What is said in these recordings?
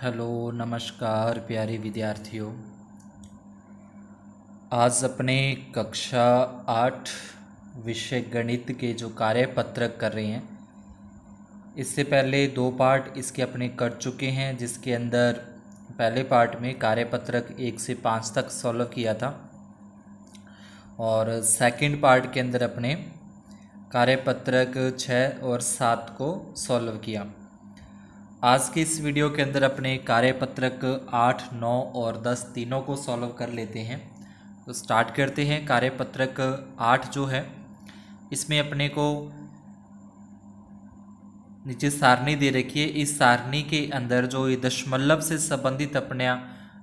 Hello नमस्कार प्यारे विद्यार्थियों। आज अपने कक्षा 8 विषय गणित के जो कार्यपत्रक कर रहे हैं, इससे पहले 2 पार्ट इसके अपने कर चुके हैं, जिसके अंदर पहले पार्ट में कार्यपत्रक 1 से 5 तक सॉल्व किया था और सेकंड पार्ट के अंदर अपने कार्यपत्रक 6 और 7 को सॉल्व किया। आज के इस वीडियो के अंदर अपने कार्यपत्रक 8, 9 और 10 तीनों को सॉल्व कर लेते हैं। तो स्टार्ट करते हैं। कार्यपत्रक 8 जो है, इसमें अपने को नीचे सारणी दे रखी है। इस सारणी के अंदर जो ये दशमलव से संबंधित अपना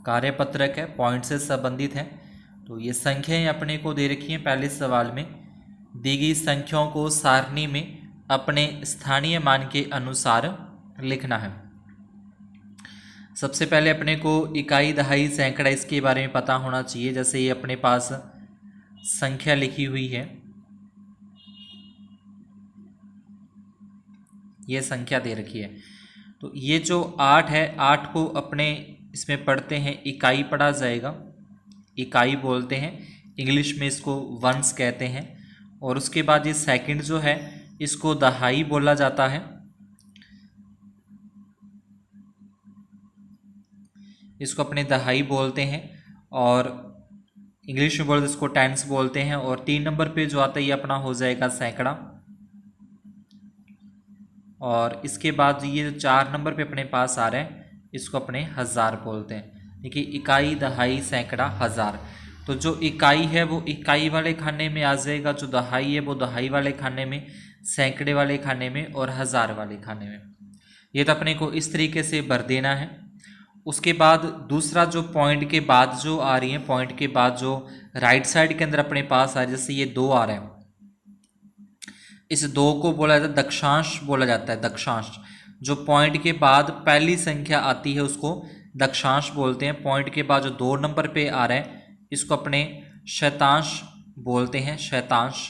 कार्यपत्रक है, पॉइंट से संबंधित है, तो ये संख्याएं अपने को दे रखी हैं। पहले सवाल में दी गई संख्याओं को सारणी में अपने स्थानीय मान के अनुसार लिखना है। सबसे पहले अपने को इकाई, दहाई, सैकड़ा इसके बारे में पता होना चाहिए। जैसे ये अपने पास संख्या लिखी हुई है, ये संख्या दे रखी है। तो ये जो 8 है, 8 को अपने इसमें पढ़ते हैं, इकाई पढ़ा जाएगा, इकाई बोलते हैं, इंग्लिश में इसको वंस कहते हैं। और उसके बाद ये सेकंड जो है, इसको दहाई बोला जाता है, इसको अपने दहाई बोलते हैं। और इंग्लिश में बोलते इसको टेंस बोलते हैं। और 3 नंबर पे जो आता है ये अपना हो जाएगा सैकड़ा। और इसके बाद ये जो 4 नंबर पे अपने पास आ रहा है, इसको अपने हजार बोलते हैं। देखिए, इकाई, दहाई, सैकड़ा, हजार। तो जो इकाई है वो इकाई वाले खाने में आ जाएगा, जो दहाई है वो दहाई वाले खाने में, सैकड़े वाले खाने में और हजार वाले खाने में। ये तो अपने को इस तरीके से भर देना है। उसके बाद दूसरा जो पॉइंट के बाद जो आ रही है, पॉइंट के बाद जो राइट साइड के अंदर अपने पास आ रही है, जैसे ये 2 आ रहे हैं, इस 2 को बोला जाता है दक्षांश बोला जाता है, दक्षांश। जो पॉइंट के बाद पहली संख्या आती है उसको दक्षांश बोलते हैं। पॉइंट के बाद जो 2 नंबर पे आ रहा है, इसको अपने शतांश बोलते हैं, शतांश।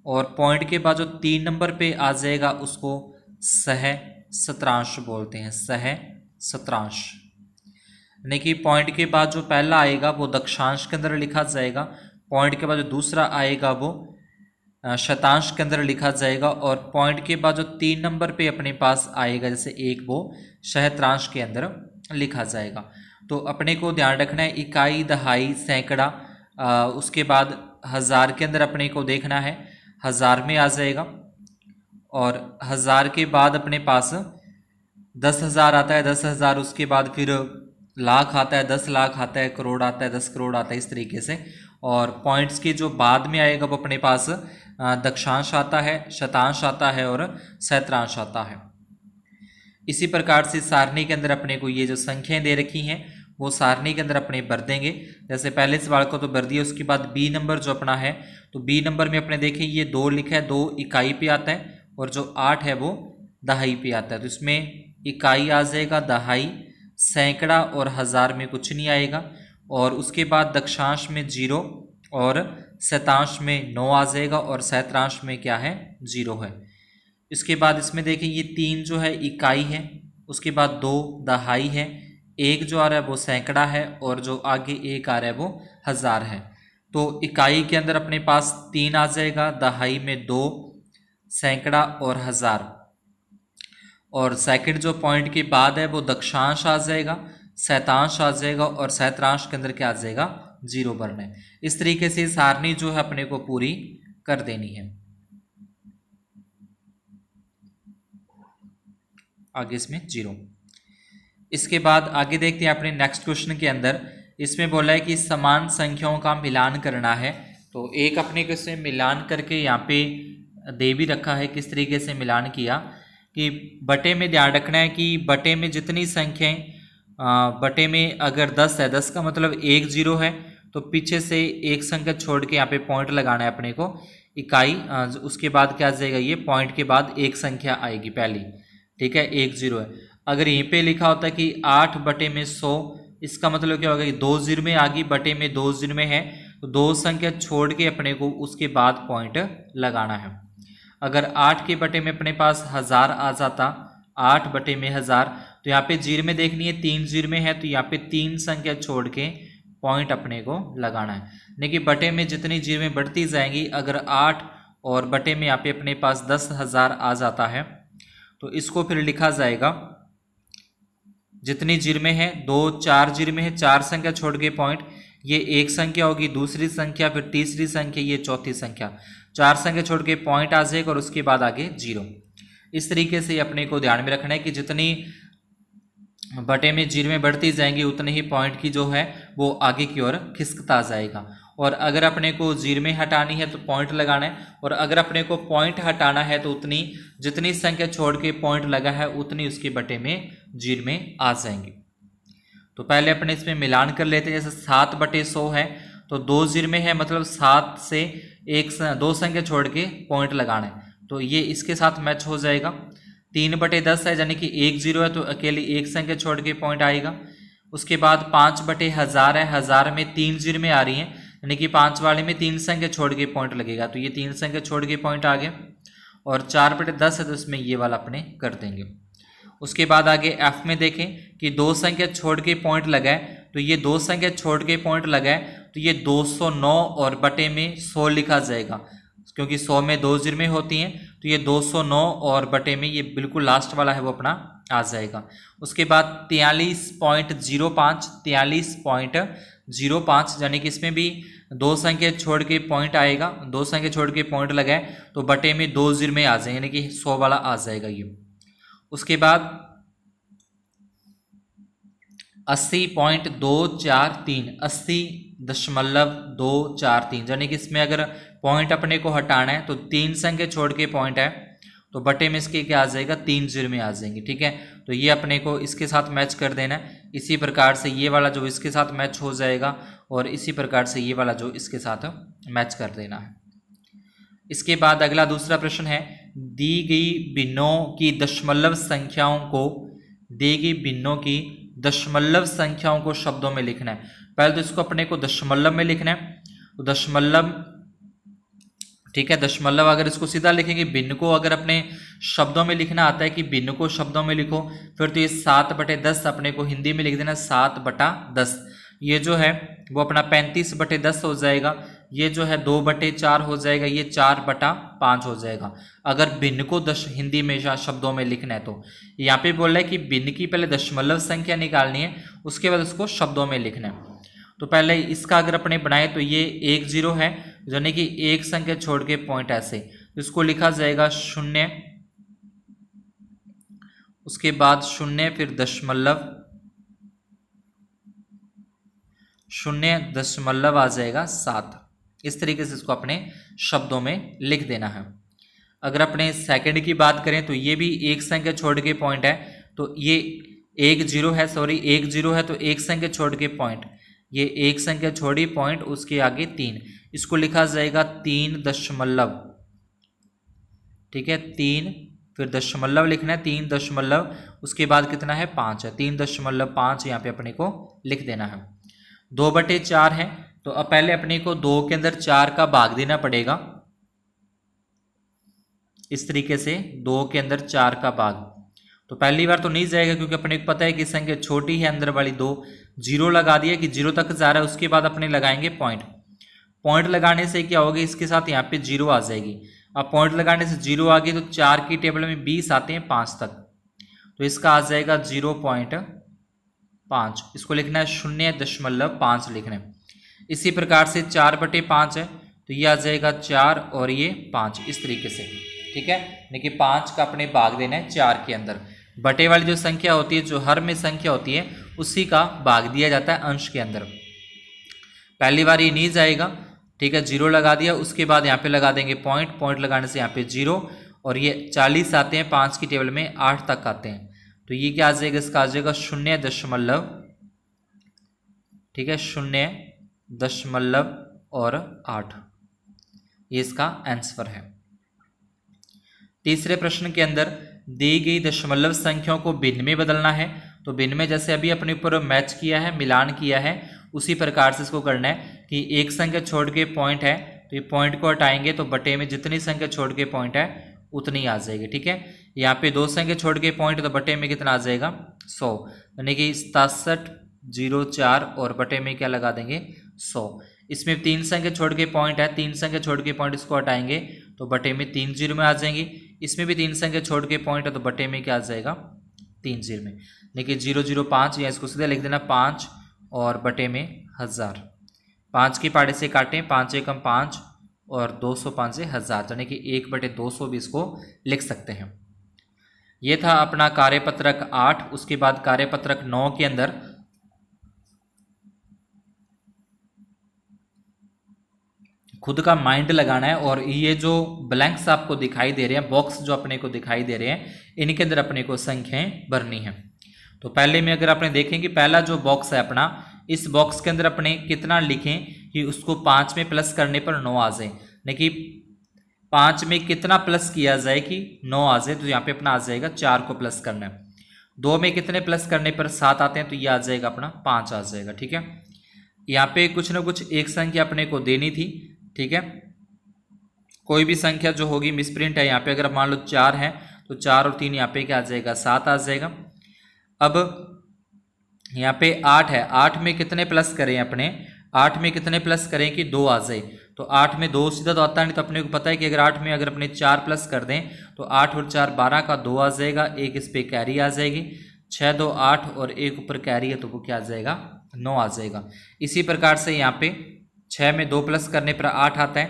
और पॉइंट के बाद जो 3 नंबर पे आ जाएगा, उसको सहस्त्रांश बोलते हैं, सहस्त्रांश। यानी कि पॉइंट के बाद जो पहला आएगा वो दक्षांश के अंदर लिखा जाएगा, पॉइंट के बाद जो दूसरा आएगा वो शतांश के अंदर लिखा जाएगा, और पॉइंट के बाद जो 3 नंबर पे अपने पास आएगा, जैसे 1, वो सहस्त्रांश के अंदर लिखा जाएगा। तो अपने को ध्यान रखना है, इकाई, दहाई, सैकड़ा, उसके बाद हजार के अंदर अपने को देखना है, हजार में आ जाएगा। और हजार के बाद अपने पास 10,000 आता है, 10,000, उसके बाद फिर लाख आता है, 10 लाख आता है, करोड़ आता है, 10 करोड़ आता है, इस तरीके से। और पॉइंट्स के जो बाद में आएगा वो अपने पास दक्षांश आता है, शतांश आता है और सहस्त्रांश आता है। इसी प्रकार से सारणी के अंदर अपने को ये जो संख्याएं दे रखी हैं वो सारणी के अंदर अपने भर देंगे। जैसे पहले सवाल को तो भर दिया, उसके बाद बी नंबर जो अपना है, तो बी नंबर में अपने देखें ये 2 लिखा है, 2 इकाई पे आता है, और जो 8 है वो दहाई पे आता है। तो इसमें इकाई आ जाएगा, दहाई, सैकड़ा और हजार में कुछ नहीं आएगा। और उसके बाद दक्षांश में 0 और शतांश में 9 आ जाएगा, और सहस्त्रांश में क्या है, 0 है। इसके बाद इसमें देखें ये 3 जो है इकाई है, उसके बाद 2 दहाई है, 1 जो आ रहा है वो सैकड़ा है, और जो आगे 1 आ रहा है वो हजार है। तो इकाई के अंदर अपने पास 3 आ जाएगा, दहाई में 2, सैकड़ा और हजार। और सेकंड जो पॉइंट के बाद है वो दक्षांश आ जाएगा, शतांश आ जाएगा, और सहस्त्रांश के अंदर क्या आ जाएगा, 0 भरना है। इस तरीके से सारणी जो है अपने को पूरी कर देनी है। आगे इसमें 0। इसके बाद आगे देखते हैं अपने नेक्स्ट क्वेश्चन के अंदर। इसमें बोला है कि समान संख्याओं का मिलान करना है। तो एक अपने को इसमें मिलान करके यहाँ पे दे भी रखा है, किस तरीके से मिलान किया कि बटे में ध्यान रखना है कि बटे में जितनी संख्याएं, बटे में अगर 10 है, 10 का मतलब 1 0 है, तो पीछे से एक संख्या छोड़ के यहाँ पे पॉइंट लगाना है अपने को, इकाई। उसके बाद क्या आ जाएगा, ये पॉइंट के बाद एक संख्या आएगी पहली, ठीक है, 1 0 है। अगर यहीं पे लिखा होता है कि 8 बटे में 100, इसका मतलब क्या होगा कि 2 0 में आ गई, बटे में 2 0 में है, तो 2 संख्या छोड़ के अपने को उसके बाद पॉइंट लगाना है। अगर 8 के बटे में अपने पास हजार आ जाता, 8 बटे में 1000। तो यहाँ पे जीरो में देखनी है, 3 जीरो में है तो यहाँ पे 3 संख्या छोड़ के पॉइंट अपने को लगाना है। देखिए बटे में जितनी जीरो में बढ़ती जाएंगी, अगर 8 और बटे में यहाँ पे अपने पास 10,000 आ जाता है तो इसको फिर लिखा जाएगा, जितनी जीरो में है 2 4 जीरो में है, 4 संख्या छोड़ के पॉइंट, ये एक संख्या होगी, दूसरी संख्या, फिर तीसरी संख्या, ये चौथी संख्या, 4 संख्या छोड़ के पॉइंट आ जाएगा और उसके बाद आगे जीरो। इस तरीके से अपने को ध्यान में रखना है कि जितनी बटे में जीरो में बढ़ती जाएंगी उतने ही पॉइंट की जो है वो आगे की ओर खिसकता जाएगा। और अगर अपने को जीरो में हटानी है तो पॉइंट लगाना है, और अगर अपने को पॉइंट हटाना है तो उतनी जितनी संख्या छोड़ के पॉइंट लगा है उतनी उसके बटे में जीरो में आ जाएंगी। तो पहले अपने इसमें मिलान कर लेते हैं। जैसे 7 बटे 100 है तो 2 जीरो में है, मतलब 7 से 2 संख्या छोड़ के पॉइंट लगाना है, तो ये इसके साथ मैच हो जाएगा। 3 बटे 10 है यानी कि 1 जीरो है तो अकेली एक संख्या छोड़ के पॉइंट आएगा। उसके बाद 5 बटे 1000 है, 1000 में 3 जीरो में आ रही है यानी कि 5 वाले में 3 संख्या छोड़ के पॉइंट लगेगा, तो ये 3 संख्या छोड़ के पॉइंट आ गया। और 4 बटे 10 है तो इसमें ये वाला अपने कर देंगे। उसके बाद आगे एफ में देखें कि 2 संख्या छोड़ के पॉइंट लगा है, तो ये 2 संख्या छोड़ के पॉइंट लगा है तो ये 209 और बटे में 100 लिखा जाएगा, क्योंकि 100 में 2 जीरो में होती हैं तो ये 209 और बटे में ये बिल्कुल लास्ट वाला है वो अपना आ जाएगा। उसके बाद 43.05 यानी कि इसमें भी 2 संख्या छोड़ के पॉइंट आएगा, 2 संख्या छोड़ के पॉइंट लगाए तो बटे में 2 जीरो में आ जाएंगे यानी कि 100 वाला आ जाएगा ये। उसके बाद 80.243 80.243 यानी कि इसमें अगर पॉइंट अपने को हटाना है तो 3 संख्या छोड़ के पॉइंट है तो बटे में इसके क्या आ जाएगा, 3 जीरो में आ जाएंगे। ठीक है, तो ये अपने को इसके साथ मैच कर देना है। इसी प्रकार से ये वाला जो इसके साथ मैच हो जाएगा और इसी प्रकार से ये वाला जो इसके साथ मैच कर देना है। इसके बाद अगला दूसरा प्रश्न है, दी गई भिन्नों की दशमलव संख्याओं को शब्दों में लिखना है। पहले तो इसको अपने को दशमलव में लिखना है, तो दशमलव, ठीक है, दशमलव अगर इसको सीधा लिखेंगे, भिन्न को अगर अपने शब्दों में लिखना आता है कि भिन्न को शब्दों में लिखो, फिर तो ये 7 बटे 10 अपने को हिंदी में लिख देना 7 बटा 10। ये जो है वो अपना 35 बटे 10 हो जाएगा। ये जो है 2 बटे 4 हो जाएगा, ये 4 बटा 5 हो जाएगा। अगर भिन्न को हिंदी में शब्दों में लिखना है तो यहाँ पे बोल रहा है कि भिन्न की पहले दशमलव संख्या निकालनी है, उसके बाद उसको शब्दों में लिखना है। तो पहले इसका अगर अपने बनाए तो ये 1 जीरो है यानी कि एक संख्या छोड़ के पॉइंट ऐसे, इसको लिखा जाएगा 0, उसके बाद 0 फिर दशमलव, 0.7 आ जाएगा 7। इस तरीके से इसको अपने शब्दों में लिख देना है। अगर अपने सेकंड की बात करें तो ये भी एक संख्या छोड़ के पॉइंट है, तो ये 1 जीरो है, सॉरी 1 जीरो है तो एक संख्या छोड़ के पॉइंट, ये एक संख्या छोड़ी पॉइंट, उसके आगे 3, इसको लिखा जाएगा 3 दशमलव, ठीक है, 3 फिर दशमलव लिखना है, 3 दशमलव, उसके बाद कितना है 5 है, 3.5 यहाँ पे अपने को लिख देना है। 2 बटे 4 है तो अब पहले अपने को 2 के अंदर 4 का भाग देना पड़ेगा। इस तरीके से 2 के अंदर 4 का भाग, तो पहली बार तो नहीं जाएगा क्योंकि अपने को पता है कि संख्या छोटी है, अंदर वाली 2, जीरो लगा दिया कि जीरो तक जा रहा है। उसके बाद अपने लगाएंगे पॉइंट, पॉइंट लगाने से क्या होगा, इसके साथ यहाँ पे जीरो आ जाएगी। अब पॉइंट लगाने से जीरो आ गई तो 4 की टेबल में 20 आते हैं 5 तक, तो इसका आ जाएगा 0.5, इसको लिखना है 0.5 लिखना है। इसी प्रकार से 4 बटे 5 है तो ये आ जाएगा 4 और ये 5, इस तरीके से, ठीक है, यानी कि 5 का अपने भाग देना है 4 के अंदर। बटे वाली जो संख्या होती है, जो हर में संख्या होती है, उसी का भाग दिया जाता है अंश के अंदर। पहली बार ये नहीं जाएगा, ठीक है, जीरो लगा दिया, उसके बाद यहाँ पे लगा देंगे पॉइंट, पॉइंट लगाने से यहाँ पे जीरो, और ये 40 आते हैं 5 की टेबल में, 8 तक आते हैं, तो ये क्या आ जाएगा, इसका आ जाएगा 0.0, ठीक है, 0.8, ये इसका आंसर है। तीसरे प्रश्न के अंदर दी गई दशमलव संख्याओं को भिन्न में बदलना है, तो भिन्न में जैसे अभी अपने ऊपर मैच किया है, मिलान किया है, उसी प्रकार से इसको करना है कि एक संख्या छोड़ के पॉइंट है तो ये पॉइंट को हटाएंगे तो बटे में जितनी संख्या छोड़ के पॉइंट है उतनी आ जाएगी। ठीक है, यहाँ पे 2 संख्या छोड़ के पॉइंट, तो बटे में कितना आ जाएगा 100, यानी कि 6704 और बटे में क्या लगा देंगे 100। इसमें 3 संख्या छोड़ के पॉइंट है, 3 संख्या छोड़ के पॉइंट इसको हटाएंगे तो बटे में 3 जीरो में आ जाएंगी। इसमें भी 3 संख्या छोड़ के पॉइंट है तो बटे में क्या आ जाएगा 3 जीरो में, यानी 005, या इसको सीधे लिख देना 5 और बटे में 1000। 5 की पाड़े से काटें, 5 एकम 5 और 205 से 1000, यानी कि 1/200 भी इसको लिख सकते हैं। ये था अपना कार्यपत्रक 8। उसके बाद कार्यपत्रक 9 के अंदर खुद का माइंड लगाना है, और ये जो ब्लैंक्स आपको दिखाई दे रहे हैं, बॉक्स जो अपने को दिखाई दे रहे हैं, इनके अंदर अपने को संख्याएं भरनी है। तो पहले में अगर अपने देखें कि पहला जो बॉक्स है अपना, इस बॉक्स के अंदर अपने कितना लिखें कि उसको 5 में प्लस करने पर 9 आ जाए, यानी कि 5 में कितना प्लस किया जाए कि 9 आ जाए, तो यहाँ पे अपना आ जाएगा 4 को प्लस करना है। 2 में कितने प्लस करने पर 7 आते हैं, तो ये आ जाएगा अपना 5 आ जाएगा। ठीक है, यहाँ पे कुछ ना कुछ एक संख्या अपने को देनी थी। ठीक है, कोई भी संख्या जो होगी मिसप्रिंट है यहाँ पे, अगर मान लो 4 है तो 4 और 3 यहाँ पे क्या आ जाएगा 7 आ जाएगा। अब यहाँ पे 8 है, 8 में कितने प्लस करें अपने, 8 में कितने प्लस करें कि 2 आ जाए, तो 8 में 2 सीधा तो आता नहीं, तो अपने को पता है कि अगर 8 में अगर अपने 4 प्लस कर दें तो 8 और 4 12 का 2 आ जाएगा, एक इस पे कैरी आ जाएगी, 6 2 8 और एक ऊपर कैरी है तो वो क्या आ जाएगा 9 आ जाएगा। इसी प्रकार से यहाँ पे 6 में 2 प्लस करने पर 8 आता है,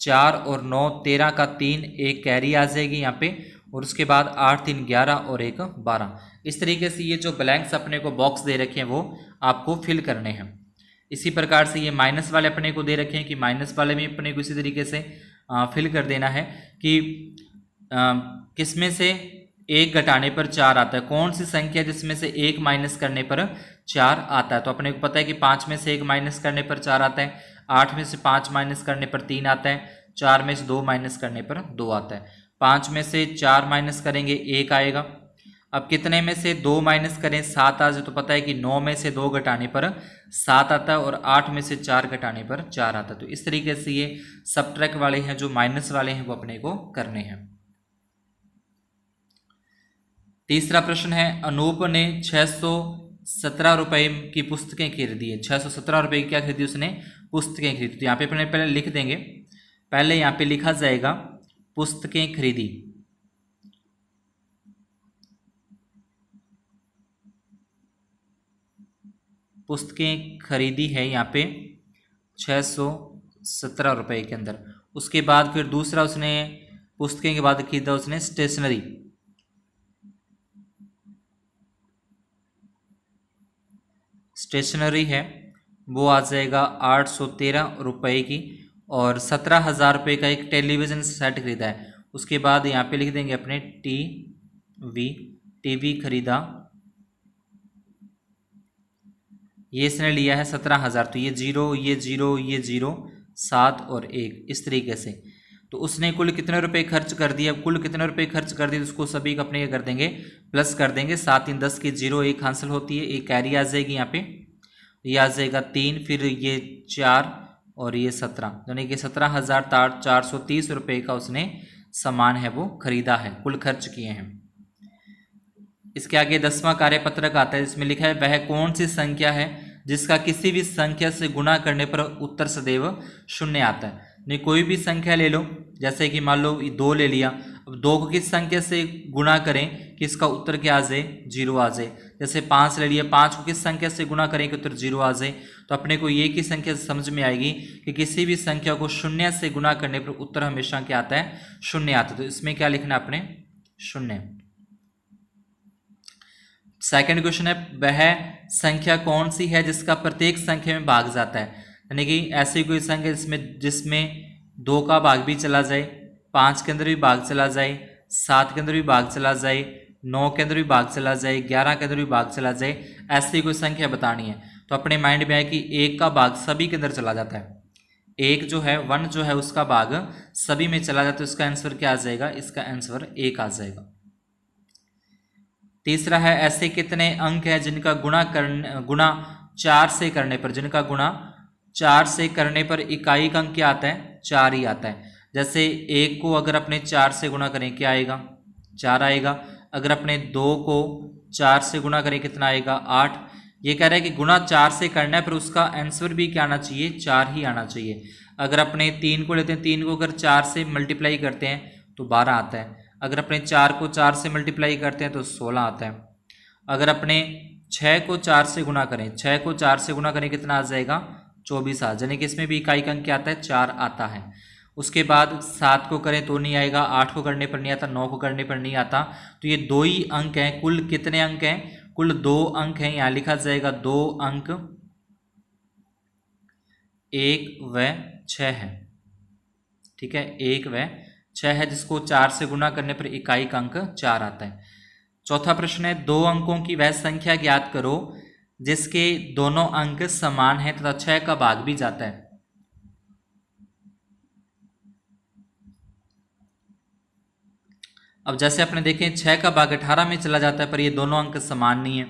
4 और 9 13 का 3, एक कैरी आ जाएगी यहाँ पे, और उसके बाद 8 3 11 और एक 12। इस तरीके से ये जो ब्लैंक्स अपने को बॉक्स दे रखे हैं वो आपको फिल करने हैं। इसी प्रकार से ये माइनस वाले अपने को दे रखे हैं कि माइनस वाले में अपने को इसी तरीके से फिल कर देना है कि किसमें से 1 घटाने पर 4 आता है, कौन सी संख्या जिसमें से 1 माइनस करने पर 4 आता है। तो अपने को पता है कि 5 में से 1 माइनस करने पर 4 आता है, 8 में से 5 माइनस करने पर 3 आता है, 4 में से 2 माइनस करने पर 2 आता है, 5 में से 4 माइनस करेंगे 1 आएगा। अब कितने में से 2 माइनस करें 7 आ जाए, तो पता है कि 9 में से 2 घटाने पर 7 आता है और 8 में से 4 घटाने पर 4 आता है। तो इस तरीके से ये सबट्रैक्ट वाले हैं, जो माइनस वाले हैं वो अपने को करने हैं। तीसरा प्रश्न है, अनूप ने 617 रुपये की पुस्तकें खरीदी है। 617 रुपये की क्या खरीदी, उसने पुस्तकें खरीदी। तो यहाँ पे अपने पहले लिख देंगे, पहले यहाँ पे लिखा जाएगा पुस्तकें खरीदी, पुस्तकें खरीदी है यहाँ पे 617 रुपये के अंदर। उसके बाद फिर दूसरा उसने पुस्तकें के बाद खरीदा उसने स्टेशनरी, स्टेशनरी है वो आ जाएगा 813 रुपये की, और 17,000 रुपये का एक टेलीविज़न सेट खरीदा है। उसके बाद यहाँ पे लिख देंगे अपने टीवी खरीदा, ये इसने लिया है 17,000, तो ये 0 ये 0 ये 0 7 और 1 इस तरीके से। तो उसने कुल कितने रुपए खर्च कर दिया, कुल कितने रुपए खर्च कर दिए, उसको सभी का अपने कर देंगे प्लस कर देंगे। 7 3 10 की 0 1 हासिल होती है, एक कैरी आ जाएगी यहाँ पे, ये आ जाएगा 3, फिर ये 4 और ये 17, यानी कि 17,430 रुपये का उसने सामान है वो खरीदा है, कुल खर्च किए हैं। इसके आगे 10वां कार्यपत्रक आता है, जिसमें लिखा है वह कौन सी संख्या है जिसका किसी भी संख्या से गुणा करने पर उत्तर सदैव 0 आता है। नहीं, कोई भी संख्या ले लो, जैसे कि मान लो 2 ले लिया, अब 2 को किस संख्या से गुणा करें कि इसका उत्तर क्या आ जाए 0 आ जाए। जैसे 5 ले लिया, 5 को किस संख्या से गुणा करें कि उत्तर 0 आ जाए। तो अपने को ये की संख्या समझ में आएगी कि किसी भी संख्या को 0 से गुणा करने पर उत्तर हमेशा क्या आता है 0 आता है। तो इसमें क्या लिखना है अपने 0। सेकंड क्वेश्चन है, वह संख्या कौन सी है जिसका प्रत्येक संख्या में भाग जाता है, यानी कि ऐसी कोई संख्या जिसमें 2 का भाग भी चला जाए, 5 के अंदर भी भाग चला जाए, 7 के अंदर भी भाग चला जाए, 9 के अंदर भी भाग चला जाए, 11 के अंदर भी भाग चला जाए, ऐसी कोई संख्या बतानी है। तो अपने माइंड में है कि 1 का भाग सभी के अंदर चला जाता है, 1 जो है 1 जो है उसका भाग सभी में चला जाता है, तो इसका आंसर क्या आ जाएगा, इसका आंसर 1 आ जाएगा। तीसरा है, ऐसे कितने अंक हैं जिनका गुणा 4 से करने पर, जिनका गुणा 4 से करने पर इकाई का अंक क्या आता है 4 ही आता है। जैसे 1 को अगर अपने 4 से गुणा करें क्या आएगा, 4 आएगा। अगर अपने 2 को 4 से गुणा करें कितना आएगा, 8। ये कह रहा है कि गुणा 4 से करना है, पर उसका आंसर भी क्या आना चाहिए, 4 ही आना चाहिए। अगर अपने 3 को लेते हैं, 3 को अगर 4 से मल्टीप्लाई करते हैं तो 12 आता है। अगर अपने 4 को 4 से मल्टीप्लाई करते हैं तो 16 आता है। अगर अपने 6 को 4 से गुणा करें, 6 को 4 से गुणा करें कितना आ जाएगा, 24 आ, यानी कि इसमें भी इकाई का अंक क्या आता है, 4 आता है। उसके बाद 7 को करें तो नहीं आएगा, 8 को करने पर नहीं आता, 9 को करने पर नहीं आता। तो ये 2 ही अंक हैं, कुल कितने अंक हैं, कुल 2 अंक हैं। यहाँ लिखा जाएगा 2 अंक 1 व 6 है, ठीक है, 1 व 6 है, जिसको 4 से गुणा करने पर इकाई का अंक 4 आता है। चौथा प्रश्न है, 2 अंकों की वह संख्या ज्ञात करो जिसके दोनों अंक समान हैं तथा 6 का भाग भी जाता है। अब जैसे अपने देखें 6 का भाग 18 में चला जाता है पर ये दोनों अंक समान नहीं है।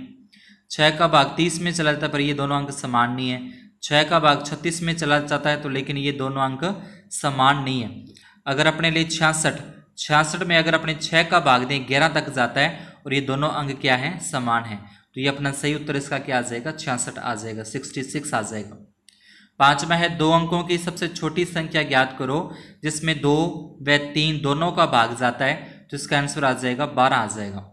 6 का भाग 30 में चला जाता है पर ये दोनों अंक समान नहीं है। 6 का भाग 36 में चला जाता है तो लेकिन ये दोनों अंक समान नहीं है। अगर अपने लिए 66 में अगर अपने 6 का भाग दें 11 तक जाता है और ये दोनों अंक क्या है, समान है, तो ये अपना सही उत्तर इसका क्या आ जाएगा, 66 आ जाएगा, 66 आ जाएगा। पांचवा है, 2 अंकों की सबसे छोटी संख्या ज्ञात करो जिसमें 2 व 3 दोनों का भाग जाता है, तो इसका आंसर आ जाएगा 12 आ जाएगा,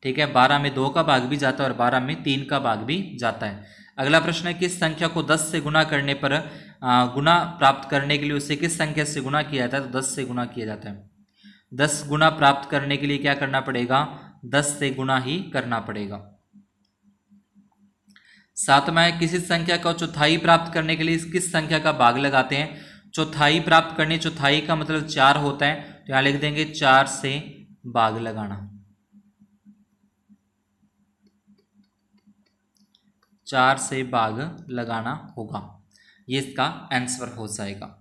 ठीक है। 12 में 2 का भाग भी जाता है और 12 में 3 का भाग भी जाता है। अगला प्रश्न है, किस संख्या को 10 से गुणा करने पर गुना प्राप्त करने के लिए उसे किस संख्या से गुणा किया जाता है, तो 10 से गुणा किया जाता है। 10 गुना प्राप्त करने के लिए क्या करना पड़ेगा, 10 से गुणा ही करना पड़ेगा। सातवां है, किसी संख्या का चौथाई प्राप्त करने के लिए किस संख्या का भाग लगाते हैं। चौथाई प्राप्त करने, चौथाई का मतलब 4 होता है, तो यहां लिख देंगे 4 से भाग लगाना, 4 से भाग लगाना होगा, ये इसका आंसर हो जाएगा।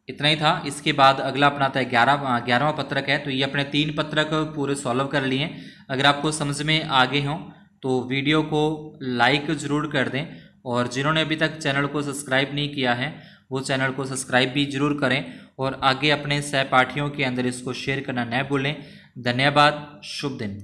इतना ही था। इसके बाद अगला अपना आता है 11वां पत्रक है, तो ये अपने 3 पत्रक पूरे सॉल्व कर लिए। अगर आपको समझ में आगे हों तो वीडियो को लाइक ज़रूर कर दें, और जिन्होंने अभी तक चैनल को सब्सक्राइब नहीं किया है वो चैनल को सब्सक्राइब भी जरूर करें, और आगे अपने सहपाठियों के अंदर इसको शेयर करना न भूलें। धन्यवाद, शुभ दिन।